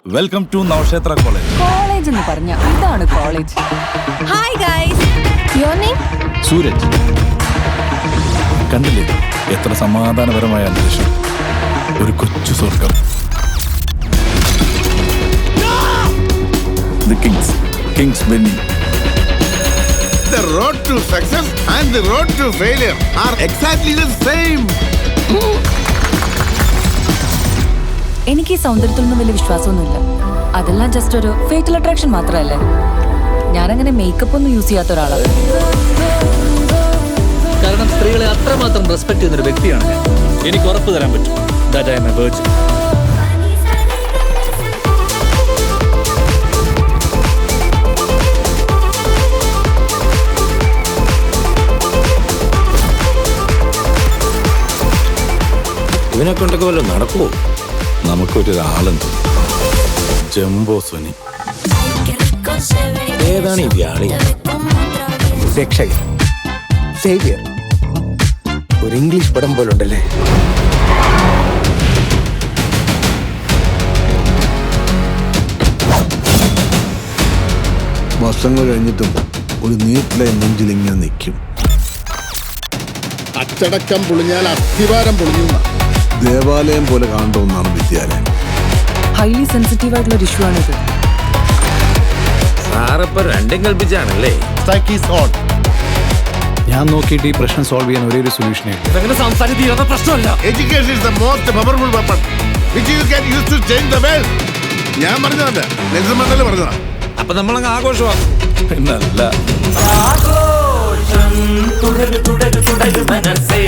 Welcome to Navakshetra college. College എന്ന് പറഞ്ഞ ഇതാണ് college. Hi guys, your name? Sooraj. കണ്ടില്ലേ എത്ര സമാധാനപരമായ അന്തരീക്ഷം, ഒരു കൊച്ചു സ്വർഗം. The Kings Benny. The road to success and the road to failure are exactly the same. എനിക്ക് ഈ സൗന്ദര്യത്തിലൊന്നും വലിയ വിശ്വാസമൊന്നുമില്ല. അതെല്ലാം ജസ്റ്റ് ഒരു ഫേറ്റൽ അട്രാക്ഷൻ മാത്രമല്ലേ. ഞാനങ്ങനെ മേക്കപ്പ് ഒന്നും യൂസ് ചെയ്യാത്ത ഒരാളാണ്. കാരണം സ്ത്രീകളെ അത്രമാത്രം റെസ്പെക്ട് ചെയ്യുന്ന ഒരു വ്യക്തിയാണ് ഞാൻ. എനിക്ക് ഉറപ്പ് തരാൻ പറ്റും that I am a virgin. ഇവനെ കൊണ്ടൊക്കെ വല്ലതും നടക്കുമോ? നമുക്കൊരാളുണ്ട്, ജംബോ സുനി. ഏതാണ് ഈ വ്യാളി? രക്ഷകൻ, സേവിയർ. ഒരു ഇംഗ്ലീഷ് പടം പോലുണ്ടല്ലേ? വർഷങ്ങൾ കഴിഞ്ഞിട്ടും ഒരു നീറ്റിലെ നെഞ്ചിലിങ്ങനെ നിൽക്കും. അച്ചടക്കം പൊളിഞ്ഞാൽ അസ്ഥിവാരം പൊളിഞ്ഞു. ദേവാലയം പോലെ കാണേണ്ട ഒന്നാണ് വിദ്യാലയം. ഹൈലി സെൻസിറ്റീവ് ആയിട്ടുള്ള ഒരു ഇഷ്യൂ ആണിത്. സാറിപ്പോ രണ്ടും കൽപ്പിച്ചാണല്ലേ? ഞാൻ നോക്കിയിട്ട് ഈ പ്രശ്നം സോൾവ് ചെയ്യാൻ ഒരേ ഒരു സൊല്യൂഷനേ പ്രശ്നമല്ല. Education is the most powerful weapon which you can use to change the world. ഞാൻ പറഞ്ഞതല്ല, നെൽസൺ മണ്ടേല പറഞ്ഞതാ. അപ്പൊ നമ്മളങ്ങ് ആഘോഷമാക്കും. പിന്നല്ല. തുടരു മനസ്സേ